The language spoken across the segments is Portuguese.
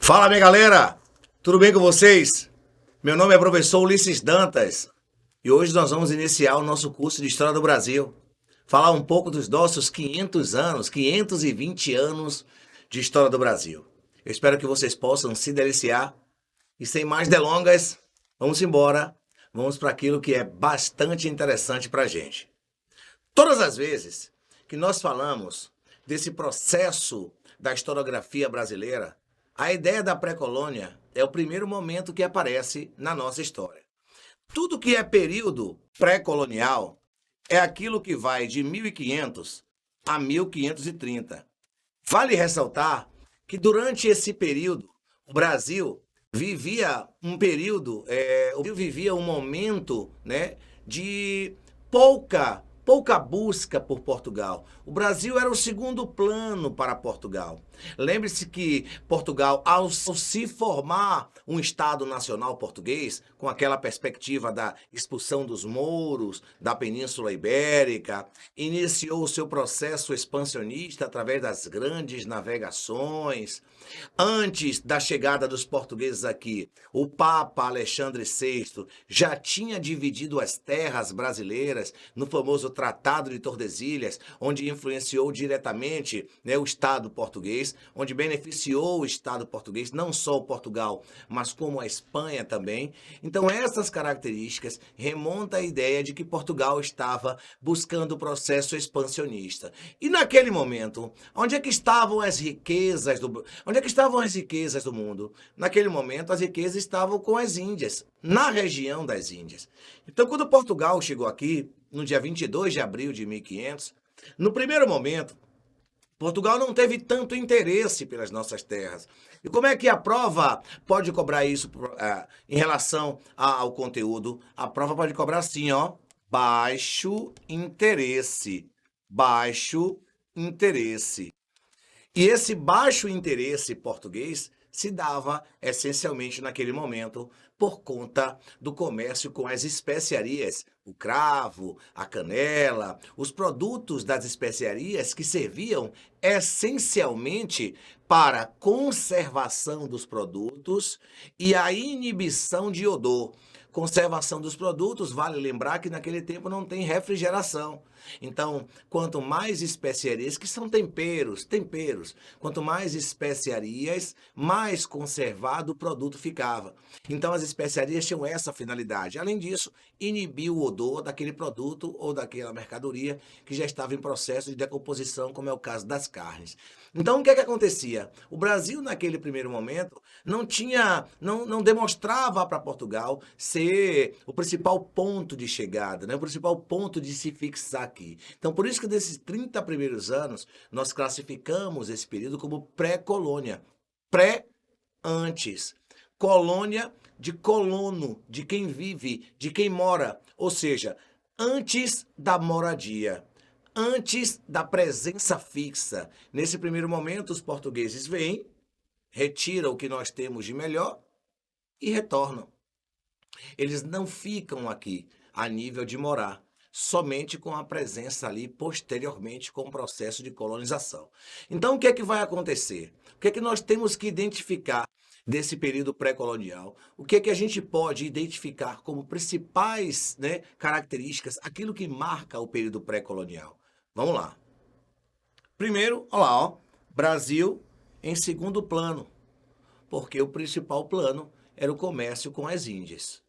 Fala, minha galera! Tudo bem com vocês? Meu nome é professor Ulisses Dantas e hoje nós vamos iniciar o nosso curso de História do Brasil. Falar um pouco dos nossos 500 anos, 520 anos de História do Brasil. Eu espero que vocês possam se deliciar e sem mais delongas, vamos embora. Vamos para aquilo que é bastante interessante para a gente. Todas as vezes que nós falamos desse processo da historiografia brasileira, a ideia da pré-colônia é o primeiro momento que aparece na nossa história. Tudo que é período pré-colonial é aquilo que vai de 1500 a 1530. Vale ressaltar que durante esse período, o Brasil vivia um momento, né, de pouca busca por Portugal. O Brasil era o segundo plano para Portugal. Lembre-se que Portugal, ao se formar um Estado nacional português, com aquela perspectiva da expulsão dos mouros da Península Ibérica, iniciou o seu processo expansionista através das grandes navegações. Antes da chegada dos portugueses aqui, o Papa Alexandre VI já tinha dividido as terras brasileiras no famoso Tratado de Tordesilhas, onde influenciou diretamente, né, o Estado português, onde beneficiou o Estado português, não só o Portugal, mas como a Espanha também. Então, essas características remontam à ideia de que Portugal estava buscando o processo expansionista. E naquele momento, onde é que estavam as riquezas do mundo? Naquele momento, as riquezas estavam com as Índias, na região das Índias. Então, quando Portugal chegou aqui, no dia 22 de abril de 1500, no primeiro momento, Portugal não teve tanto interesse pelas nossas terras. E como é que a prova pode cobrar isso em relação ao conteúdo? A prova pode cobrar assim, ó, baixo interesse. Baixo interesse. E esse baixo interesse português se dava essencialmente naquele momento por conta do comércio com as especiarias, o cravo, a canela, os produtos das especiarias que serviam essencialmente para a conservação dos produtos e a inibição de odor. Conservação dos produtos, vale lembrar que naquele tempo não tem refrigeração. Então, quanto mais especiarias, que são temperos, quanto mais especiarias, mais conservado o produto ficava. Então, as especiarias tinham essa finalidade. Além disso, inibir o odor daquele produto ou daquela mercadoria que já estava em processo de decomposição, como é o caso das carnes. Então, o que é que acontecia? O Brasil, naquele primeiro momento, não demonstrava para Portugal ser o principal ponto de chegada, né? O principal ponto de se fixar aqui. Então, por isso que desses 30 primeiros anos, nós classificamos esse período como pré-colônia. Pré-antes. Colônia de colono, de quem vive, de quem mora. Ou seja, antes da moradia. Antes da presença fixa. Nesse primeiro momento, os portugueses vêm, retiram o que nós temos de melhor e retornam. Eles não ficam aqui a nível de morar, somente com a presença ali posteriormente com o processo de colonização. Então, o que é que vai acontecer? O que é que nós temos que identificar desse período pré-colonial? O que é que a gente pode identificar como principais, né, características, aquilo que marca o período pré-colonial? Vamos lá. Primeiro, olha lá, ó, Brasil em segundo plano, porque o principal plano era o comércio com as Índias.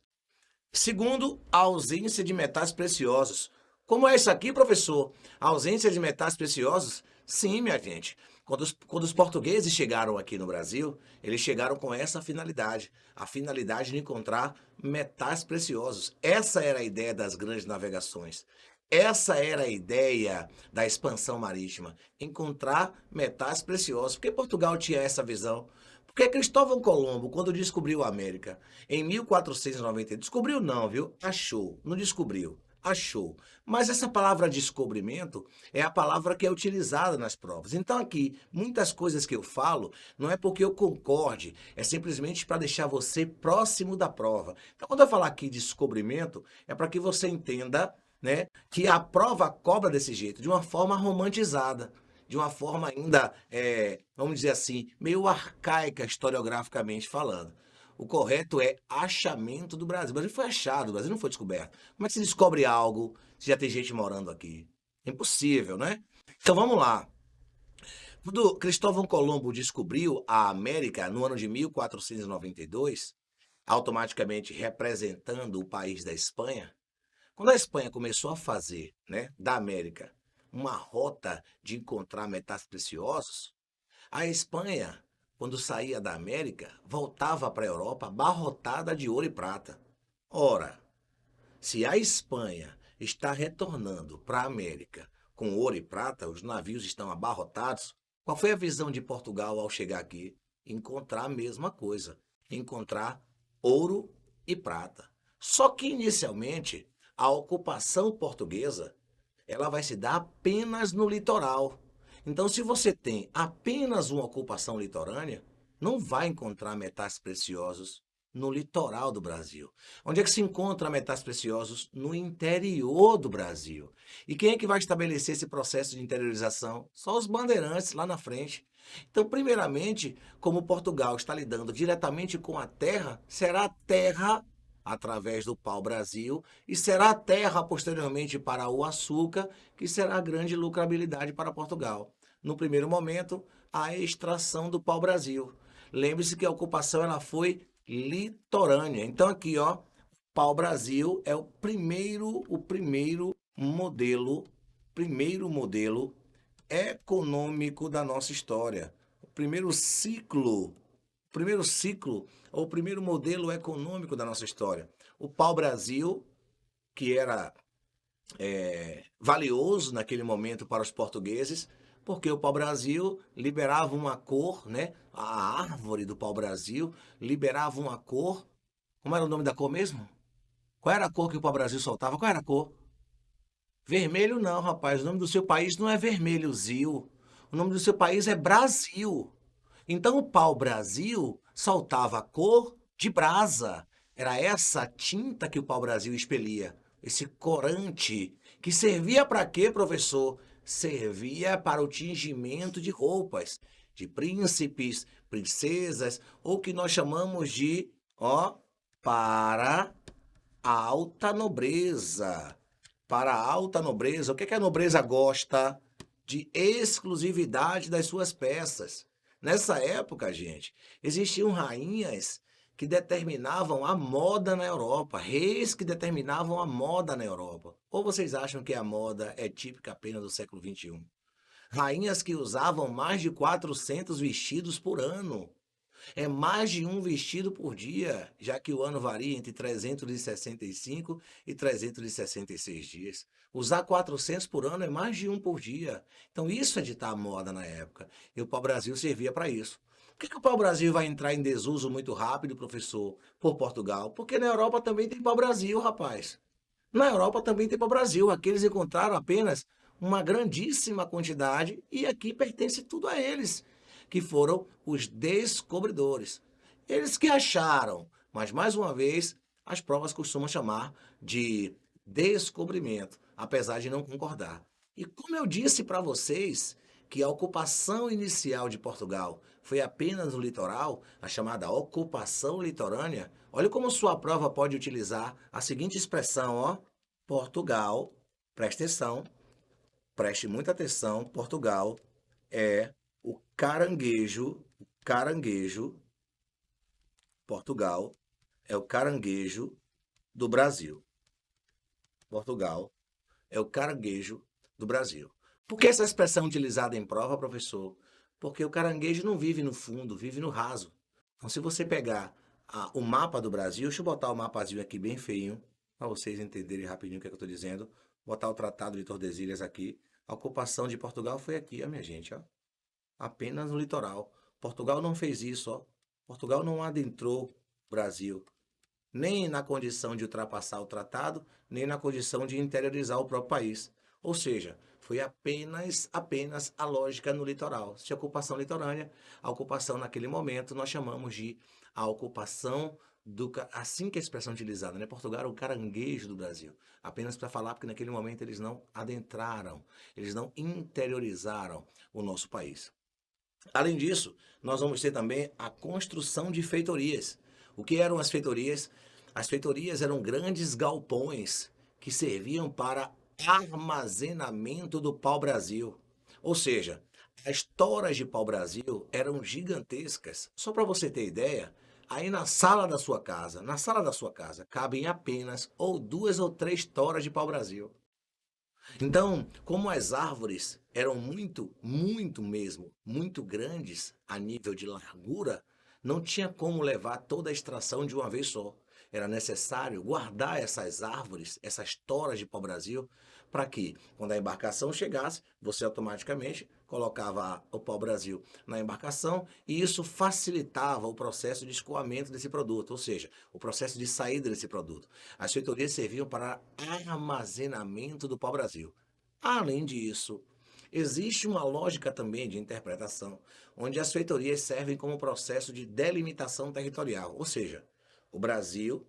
Segundo, a ausência de metais preciosos. Como é isso aqui, professor? A ausência de metais preciosos? Sim, minha gente. Quando os portugueses chegaram aqui no Brasil, eles chegaram com essa finalidade. A finalidade de encontrar metais preciosos. Essa era a ideia das grandes navegações. Essa era a ideia da expansão marítima. Encontrar metais preciosos. Por que Portugal tinha essa visão? Porque Cristóvão Colombo, quando descobriu a América, em 1490, descobriu não, viu? Achou, não descobriu, achou. Mas essa palavra descobrimento é a palavra que é utilizada nas provas. Então aqui, muitas coisas que eu falo, não é porque eu concorde, é simplesmente para deixar você próximo da prova. Então quando eu falar aqui descobrimento, é para que você entenda, né, que a prova cobra desse jeito, de uma forma romantizada. de uma forma ainda, vamos dizer assim, meio arcaica historiograficamente falando. O correto é achamento do Brasil. O Brasil foi achado, o Brasil não foi descoberto. Como é que se descobre algo se já tem gente morando aqui? É impossível, né? Então vamos lá. Quando Cristóvão Colombo descobriu a América no ano de 1492, automaticamente representando o país da Espanha, quando a Espanha começou a fazer, né, da América uma rota de encontrar metais preciosos, a Espanha, quando saía da América, voltava para a Europa abarrotada de ouro e prata. Ora, se a Espanha está retornando para a América com ouro e prata, os navios estão abarrotados, qual foi a visão de Portugal ao chegar aqui? Encontrar a mesma coisa, encontrar ouro e prata. Só que inicialmente a ocupação portuguesa ela vai se dar apenas no litoral. Então, se você tem apenas uma ocupação litorânea, não vai encontrar metais preciosos no litoral do Brasil. Onde é que se encontra metais preciosos? No interior do Brasil. E quem é que vai estabelecer esse processo de interiorização? Só os bandeirantes lá na frente. Então, primeiramente, como Portugal está lidando diretamente com a terra, será a terra através do pau-brasil e será a terra posteriormente para o açúcar, que será a grande lucrabilidade para Portugal. No primeiro momento, a extração do pau-brasil. Lembre-se que a ocupação ela foi litorânea. Então aqui, ó, pau-brasil é primeiro modelo econômico da nossa história. O primeiro ciclo ou o primeiro modelo econômico da nossa história. O pau-brasil, que era valioso naquele momento para os portugueses, porque o pau-brasil liberava uma cor, né? A árvore do pau-brasil liberava uma cor. Como era o nome da cor mesmo? Qual era a cor que o pau-brasil soltava? Qual era a cor? Vermelho não, rapaz. O nome do seu país não é vermelhozil. O nome do seu país é Brasil. Então o pau-brasil soltava a cor de brasa. Era essa tinta que o pau-brasil expelia. Esse corante. Que servia para quê, professor? Servia para o tingimento de roupas. De príncipes, princesas, ou que nós chamamos de, ó, para a alta nobreza. Para a alta nobreza. O que é que a nobreza gosta? De exclusividade das suas peças. Nessa época, gente, existiam rainhas que determinavam a moda na Europa, reis que determinavam a moda na Europa. Ou vocês acham que a moda é típica apenas do século XXI? Rainhas que usavam mais de 400 vestidos por ano. É mais de um vestido por dia, já que o ano varia entre 365 e 366 dias. Usar 400 por ano é mais de um por dia. Então isso é ditar moda na época. E o pau-brasil servia para isso. Por que o pau-brasil vai entrar em desuso muito rápido, professor, por Portugal? Porque na Europa também tem pau-brasil, rapaz. Na Europa também tem pau-brasil. Aqui eles encontraram apenas uma grandíssima quantidade e aqui pertence tudo a eles que foram os descobridores. Eles que acharam, mas mais uma vez, as provas costumam chamar de descobrimento, apesar de não concordar. E como eu disse para vocês que a ocupação inicial de Portugal foi apenas no litoral, a chamada ocupação litorânea, olha como sua prova pode utilizar a seguinte expressão, ó, Portugal, preste atenção, preste muita atenção, Portugal é caranguejo, Portugal é o caranguejo do Brasil. Portugal é o caranguejo do Brasil. Por que essa expressão utilizada em prova, professor? Porque o caranguejo não vive no fundo, vive no raso. Então, se você pegar o mapa do Brasil, deixa eu botar o mapazinho aqui bem feinho, para vocês entenderem rapidinho o que, é que eu estou dizendo. Botar o Tratado de Tordesilhas aqui. A ocupação de Portugal foi aqui, ó, minha gente, ó. Apenas no litoral. Portugal não fez isso, ó. Portugal não adentrou o Brasil, nem na condição de ultrapassar o tratado, nem na condição de interiorizar o próprio país. Ou seja, foi apenas a lógica no litoral. Se a ocupação litorânea, a ocupação naquele momento nós chamamos de a ocupação assim que a expressão é utilizada, né? Portugal era o caranguejo do Brasil. Apenas para falar, porque naquele momento eles não adentraram, eles não interiorizaram o nosso país. Além disso, nós vamos ter também a construção de feitorias. O que eram as feitorias? As feitorias eram grandes galpões que serviam para armazenamento do pau-brasil. Ou seja, as toras de pau-brasil eram gigantescas. Só para você ter ideia, aí na sala da sua casa, cabem apenas ou 2 ou 3 toras de pau-brasil. Então, como as árvores eram muito mesmo, muito grandes a nível de largura, não tinha como levar toda a extração de uma vez só. Era necessário guardar essas árvores, essas toras de pau-brasil, para que, quando a embarcação chegasse, você automaticamente colocava o pau-brasil na embarcação e isso facilitava o processo de escoamento desse produto, ou seja, o processo de saída desse produto. As feitorias serviam para armazenamento do pau-brasil. Além disso, existe uma lógica também de interpretação, onde as feitorias servem como processo de delimitação territorial, ou seja, o Brasil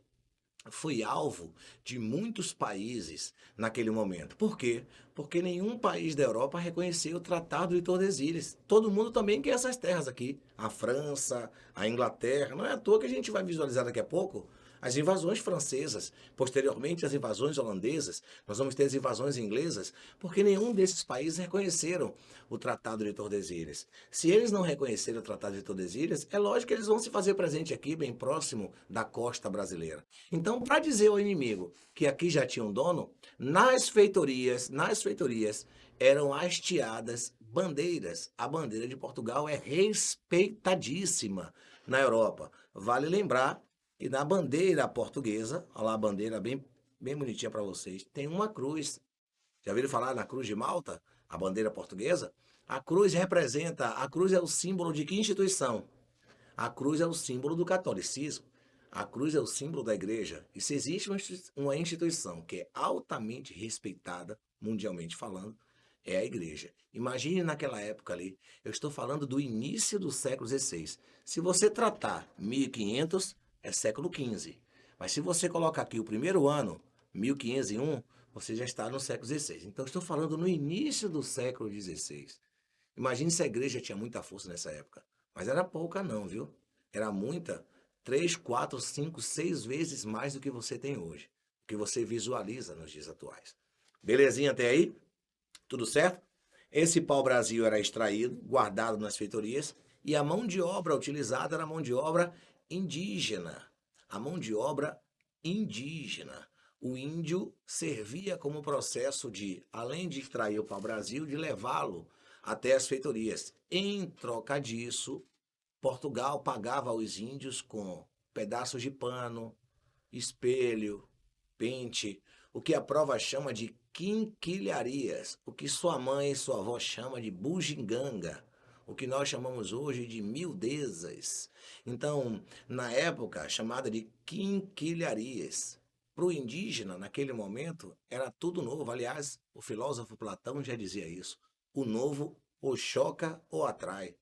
foi alvo de muitos países naquele momento. Por quê? Porque nenhum país da Europa reconheceu o Tratado de Tordesilhas. Todo mundo também quer essas terras aqui. A França, a Inglaterra. Não é à toa que a gente vai visualizar daqui a pouco as invasões francesas, posteriormente as invasões holandesas, nós vamos ter as invasões inglesas, porque nenhum desses países reconheceram o Tratado de Tordesilhas. Se eles não reconheceram o Tratado de Tordesilhas, é lógico que eles vão se fazer presente aqui, bem próximo da costa brasileira. Então, para dizer ao inimigo que aqui já tinha um dono, nas feitorias eram hasteadas bandeiras. A bandeira de Portugal é respeitadíssima na Europa. Vale lembrar e na bandeira portuguesa, olha lá a bandeira bem bonitinha para vocês, tem uma cruz. Já ouviram falar na cruz de Malta? A bandeira portuguesa? A cruz é o símbolo de que instituição? A cruz é o símbolo do catolicismo. A cruz é o símbolo da igreja. E se existe uma instituição que é altamente respeitada, mundialmente falando, é a igreja. Imagine naquela época ali, eu estou falando do início do século XVI. Se você tratar 1500, é século XV. Mas se você colocar aqui o primeiro ano, 1501, você já está no século XVI. Então, estou falando no início do século XVI. Imagine se a igreja tinha muita força nessa época. Mas era pouca não, viu? Era muita, 3, 4, 5, 6 vezes mais do que você tem hoje. O que você visualiza nos dias atuais. Belezinha até aí? Tudo certo? Esse pau-brasil era extraído, guardado nas feitorias, e a mão de obra utilizada era a mão de obra indígena. A mão de obra indígena. O índio servia como processo de, além de extrair o pau-brasil, de levá-lo até as feitorias. Em troca disso, Portugal pagava aos índios com pedaços de pano, espelho, pente, o que a prova chama de quinquilharias, o que sua mãe e sua avó chama de bugiganga, o que nós chamamos hoje de miudezas. Então, na época, chamada de quinquilharias. Para o indígena, naquele momento, era tudo novo. Aliás, o filósofo Platão já dizia isso. O novo ou choca ou atrai.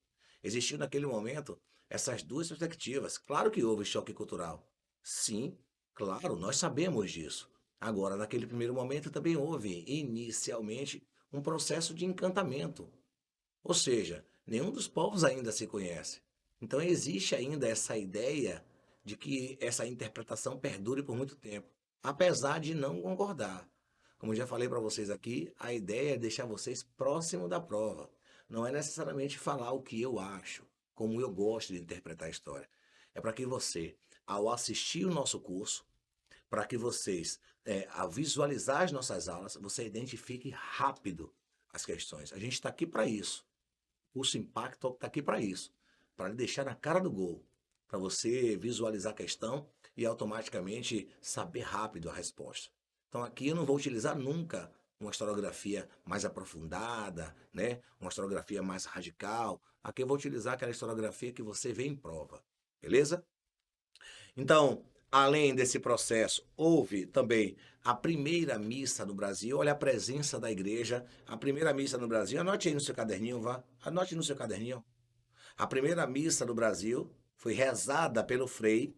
Existiu naquele momento essas duas perspectivas. Claro que houve choque cultural. Sim, claro, nós sabemos disso. Agora, naquele primeiro momento também houve, inicialmente, um processo de encantamento. Ou seja, nenhum dos povos ainda se conhece. Então existe ainda essa ideia de que essa interpretação perdure por muito tempo, apesar de não concordar. Como já falei para vocês aqui, a ideia é deixar vocês próximo da prova. Não é necessariamente falar o que eu acho, como eu gosto de interpretar a história. É para que você, ao assistir o nosso curso, para que vocês, ao visualizar as nossas aulas, você identifique rápido as questões. A gente está aqui para isso. O curso Impacto está aqui para isso, para lhe deixar na cara do gol, para você visualizar a questão e automaticamente saber rápido a resposta. Então aqui eu não vou utilizar nunca uma historiografia mais aprofundada, né? Uma historiografia mais radical. Aqui eu vou utilizar aquela historiografia que você vê em prova, beleza? Então, além desse processo, houve também a primeira missa no Brasil. Olha a presença da igreja. A primeira missa no Brasil, anote aí no seu caderninho, vá. Anote no seu caderninho. A primeira missa no Brasil foi rezada pelo frei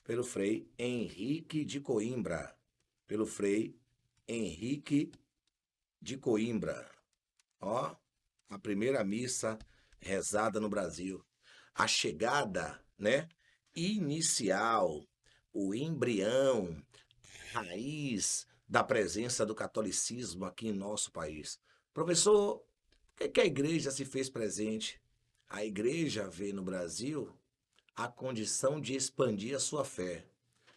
Pelo Frei Henrique de Coimbra. Pelo Frei Henrique de Coimbra. Ó, a primeira missa rezada no Brasil. A chegada, né, inicial, o embrião, a raiz da presença do catolicismo aqui em nosso país. Professor, por que que a igreja se fez presente? A igreja vê no Brasil a condição de expandir a sua fé.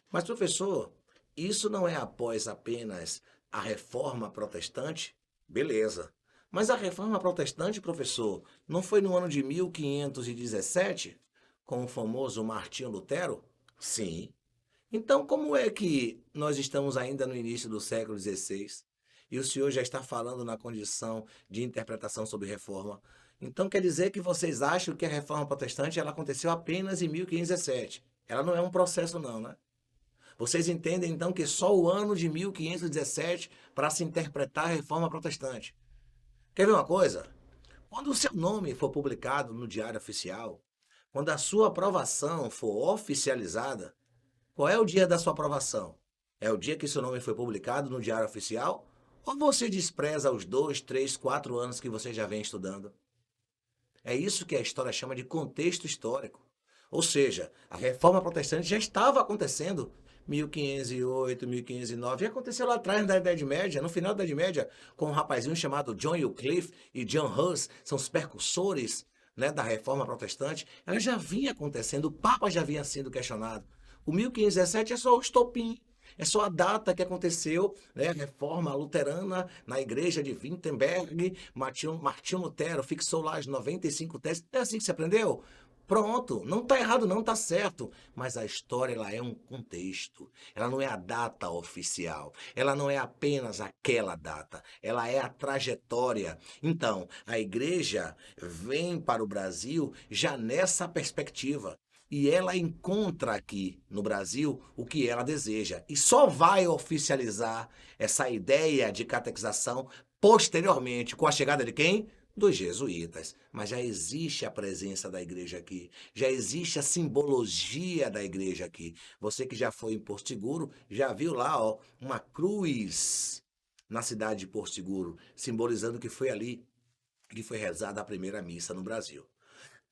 Mas, professor, isso não é após apenas a reforma protestante? Beleza. Mas a reforma protestante, professor, não foi no ano de 1517, com o famoso Martinho Lutero? Sim. Então, como é que nós estamos ainda no início do século XVI e o senhor já está falando na condição de interpretação sobre reforma? Então, quer dizer que vocês acham que a reforma protestante ela aconteceu apenas em 1517? Ela não é um processo, não, né? Vocês entendem então que só o ano de 1517 para se interpretar a reforma protestante. Quer ver uma coisa? Quando o seu nome for publicado no Diário Oficial, quando a sua aprovação for oficializada, qual é o dia da sua aprovação? É o dia que seu nome foi publicado no Diário Oficial? Ou você despreza os 2, 3, 4 anos que você já vem estudando? É isso que a história chama de contexto histórico. Ou seja, a reforma protestante já estava acontecendo 1508, 1509, e aconteceu lá atrás da Idade Média, no final da Idade Média, com um rapazinho chamado John Wycliffe e John Hus, são os percussores, né, da reforma protestante. Ela já vinha acontecendo, o Papa já vinha sendo questionado. O 1517 é só o estopim, é só a data que aconteceu, né, a reforma luterana na igreja de Wittenberg. Martinho Lutero fixou lá as 95 teses. É assim que você aprendeu? Pronto, não está errado, não está certo. Mas a história ela é um contexto. Ela não é a data oficial. Ela não é apenas aquela data. Ela é a trajetória. Então, a igreja vem para o Brasil já nessa perspectiva. E ela encontra aqui no Brasil o que ela deseja. E só vai oficializar essa ideia de catequização posteriormente, com a chegada de quem? Dos jesuítas. Mas já existe a presença da igreja aqui. Já existe a simbologia da igreja aqui. Você que já foi em Porto Seguro, já viu lá, ó, uma cruz na cidade de Porto Seguro, simbolizando que foi ali que foi rezada a primeira missa no Brasil.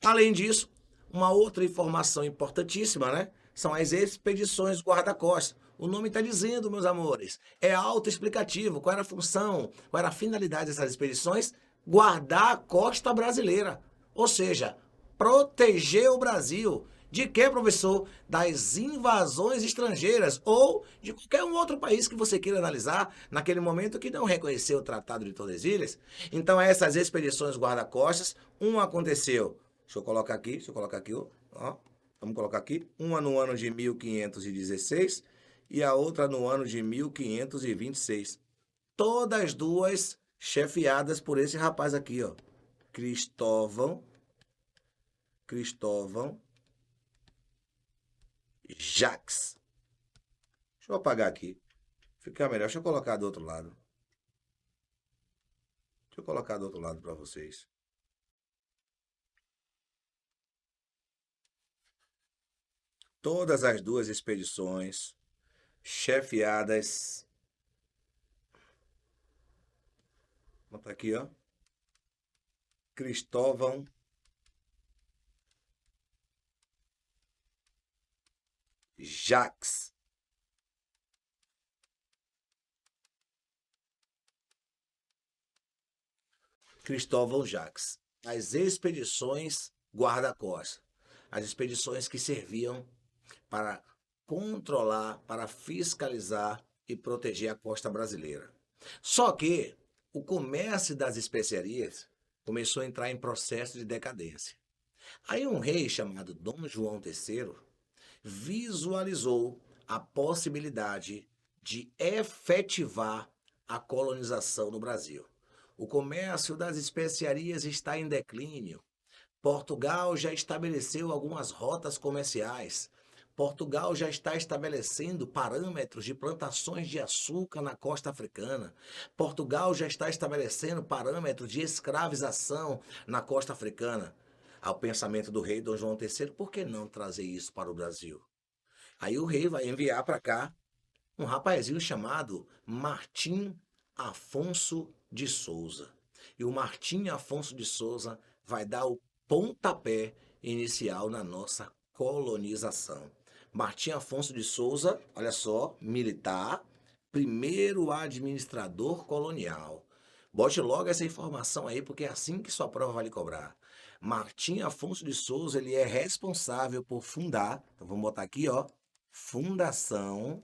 Além disso, uma outra informação importantíssima, né? São as expedições guarda-costas. O nome está dizendo, meus amores, é autoexplicativo. Qual era a função, qual era a finalidade dessas expedições? Guardar a costa brasileira. Ou seja, proteger o Brasil. De quê, professor? Das invasões estrangeiras ou de qualquer um outro país que você queira analisar naquele momento que não reconheceu o Tratado de Tordesilhas. Então, essas expedições guarda-costas, uma aconteceu. Deixa eu colocar aqui, ó. Vamos colocar aqui. Uma no ano de 1516 e a outra no ano de 1526. Todas duas chefiadas por esse rapaz aqui, ó. Cristóvão Jacques. Deixa eu apagar aqui. Fica melhor. Deixa eu colocar do outro lado. Deixa eu colocar do outro lado para vocês. Todas as duas expedições chefiadas. Bota aqui, ó. Cristóvão Jacques. Cristóvão Jacques. As expedições guarda-costas. As expedições que serviam para controlar, para fiscalizar e proteger a costa brasileira. Só que o comércio das especiarias começou a entrar em processo de decadência. Aí um rei chamado Dom João III visualizou a possibilidade de efetivar a colonização no Brasil. O comércio das especiarias está em declínio. Portugal já estabeleceu algumas rotas comerciais. Portugal já está estabelecendo parâmetros de plantações de açúcar na costa africana. Portugal já está estabelecendo parâmetros de escravização na costa africana. Ao pensamento do rei Dom João III, por que não trazer isso para o Brasil? Aí o rei vai enviar para cá um rapazinho chamado Martim Afonso de Souza. E o Martim Afonso de Souza vai dar o pontapé inicial na nossa colonização. Martim Afonso de Souza, olha só, militar, primeiro administrador colonial. Bote logo essa informação aí, porque é assim que sua prova vai lhe cobrar. Martim Afonso de Souza, ele é responsável por fundar, então vamos botar aqui, ó, fundação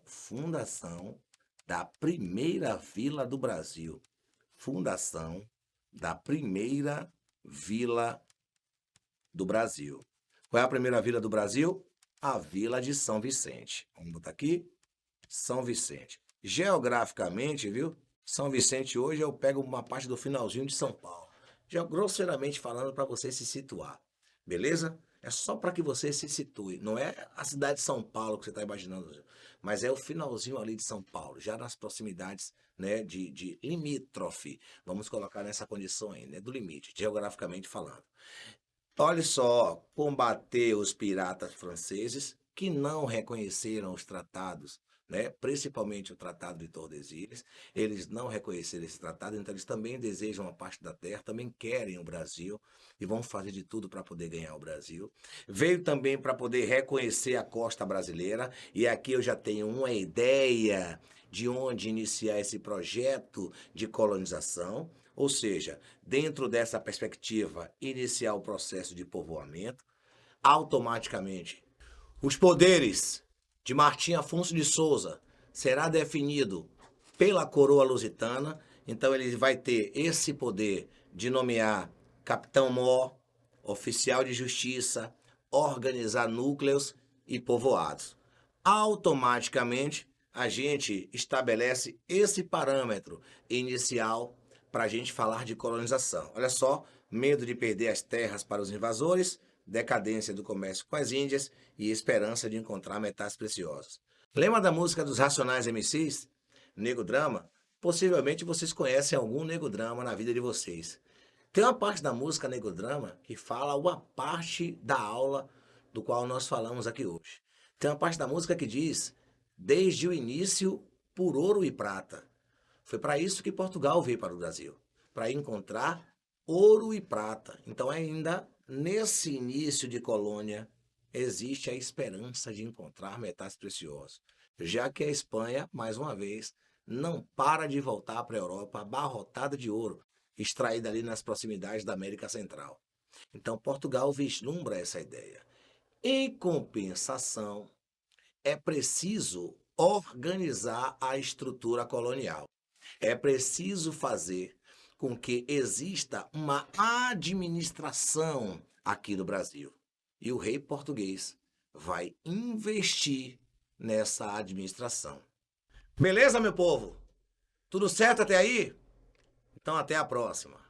da primeira vila do Brasil. Fundação da primeira vila do Brasil. Qual é a primeira vila do Brasil? A Vila de São Vicente. Vamos botar aqui, São Vicente. Geograficamente, viu? São Vicente hoje eu pego uma parte do finalzinho de São Paulo. Já grosseiramente falando para você se situar. Beleza? É só para que você se situe. Não é a cidade de São Paulo que você está imaginando, mas é o finalzinho ali de São Paulo, já nas proximidades, né, de limítrofe. Vamos colocar nessa condição aí, né, do limite, geograficamente falando. Olha só, combater os piratas franceses que não reconheceram os tratados, né? Principalmente o Tratado de Tordesilhas. Eles não reconheceram esse tratado, então eles também desejam uma parte da terra, também querem o Brasil e vão fazer de tudo para poder ganhar o Brasil. Veio também para poder reconhecer a costa brasileira, e aqui eu já tenho uma ideia de onde iniciar esse projeto de colonização. Ou seja, dentro dessa perspectiva, iniciar o processo de povoamento, automaticamente os poderes de Martim Afonso de Souza será definido pela coroa lusitana, então ele vai ter esse poder de nomear capitão-mor, oficial de justiça, organizar núcleos e povoados. Automaticamente, a gente estabelece esse parâmetro inicial para a gente falar de colonização. Olha só, medo de perder as terras para os invasores, decadência do comércio com as Índias e esperança de encontrar metais preciosos. Lembra da música dos Racionais MCs? Nego Drama? Possivelmente vocês conhecem algum Nego Drama na vida de vocês. Tem uma parte da música Nego Drama que fala uma parte da aula do qual nós falamos aqui hoje. Tem uma parte da música que diz, desde o início, por ouro e prata. Foi para isso que Portugal veio para o Brasil, para encontrar ouro e prata. Então, ainda nesse início de colônia, existe a esperança de encontrar metais preciosos, já que a Espanha, mais uma vez, não para de voltar para a Europa abarrotada de ouro, extraída ali nas proximidades da América Central. Então, Portugal vislumbra essa ideia. Em compensação, é preciso organizar a estrutura colonial. É preciso fazer com que exista uma administração aqui no Brasil. E o rei português vai investir nessa administração. Beleza, meu povo? Tudo certo até aí? Então até a próxima.